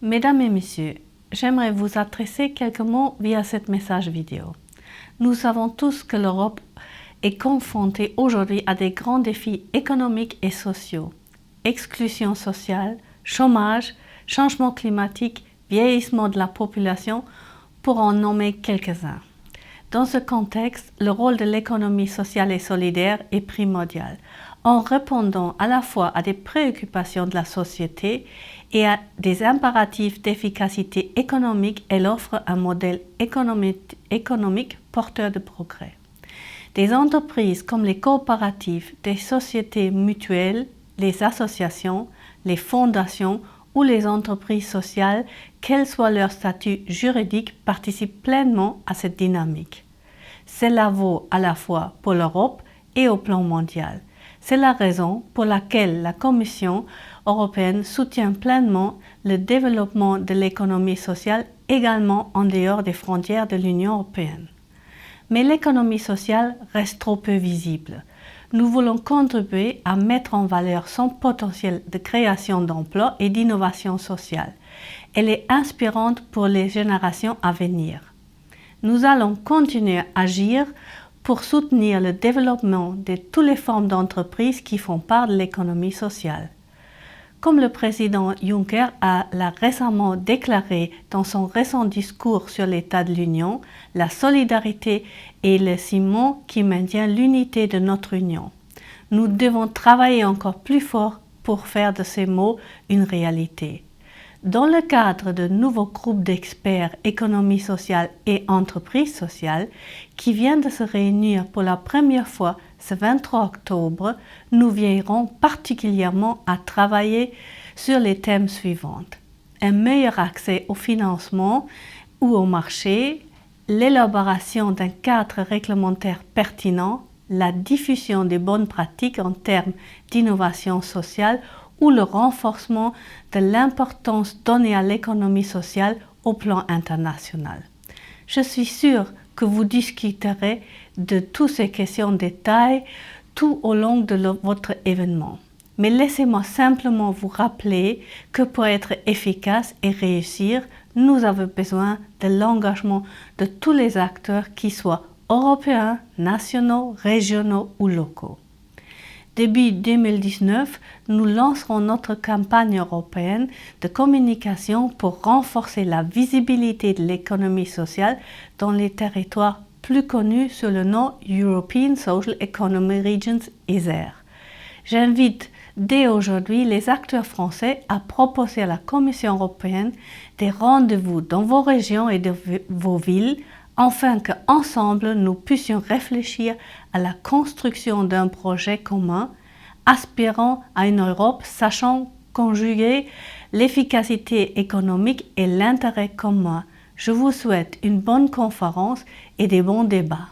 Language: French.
Mesdames et messieurs, j'aimerais vous adresser quelques mots via ce message vidéo. Nous savons tous que l'Europe est confrontée aujourd'hui à des grands défis économiques et sociaux. Exclusion sociale, chômage, changement climatique, vieillissement de la population, pour en nommer quelques-uns. Dans ce contexte, le rôle de l'économie sociale et solidaire est primordial, en répondant à la fois à des préoccupations de la société et à des impératifs d'efficacité économique. Elle offre un modèle économique porteur de progrès. Des entreprises comme les coopératives, des sociétés mutuelles, les associations, les fondations ou les entreprises sociales, quel soit leur statut juridique, participent pleinement à cette dynamique. Cela vaut à la fois pour l'Europe et au plan mondial. C'est la raison pour laquelle la Commission européenne soutient pleinement le développement de l'économie sociale également en dehors des frontières de l'Union européenne. Mais l'économie sociale reste trop peu visible. Nous voulons contribuer à mettre en valeur son potentiel de création d'emplois et d'innovation sociale. Elle est inspirante pour les générations à venir. Nous allons continuer à agir pour soutenir le développement de toutes les formes d'entreprises qui font part de l'économie sociale. Comme le président Juncker l'a récemment déclaré dans son récent discours sur l'état de l'Union, la solidarité est le ciment qui maintient l'unité de notre Union. Nous devons travailler encore plus fort pour faire de ces mots une réalité. Dans le cadre de nouveaux groupes d'experts économie sociale et entreprise sociale qui viennent de se réunir pour la première fois ce 23 octobre, nous veillerons particulièrement à travailler sur les thèmes suivants: un meilleur accès au financement ou au marché, l'élaboration d'un cadre réglementaire pertinent, la diffusion des bonnes pratiques en termes d'innovation sociale ou le renforcement de l'importance donnée à l'économie sociale au plan international. Je suis sûre que vous discuterez de toutes ces questions en détail tout au long de votre événement. Mais laissez-moi simplement vous rappeler que pour être efficace et réussir, nous avons besoin de l'engagement de tous les acteurs, qu'ils soient européens, nationaux, régionaux ou locaux. Début 2019, nous lancerons notre campagne européenne de communication pour renforcer la visibilité de l'économie sociale dans les territoires plus connus sous le nom European Social Economy Regions (ESER). J'invite dès aujourd'hui les acteurs français à proposer à la Commission européenne des rendez-vous dans vos régions et de vos villes, afin qu'ensemble nous puissions réfléchir à la construction d'un projet commun, aspirant à une Europe sachant conjuguer l'efficacité économique et l'intérêt commun. Je vous souhaite une bonne conférence et des bons débats.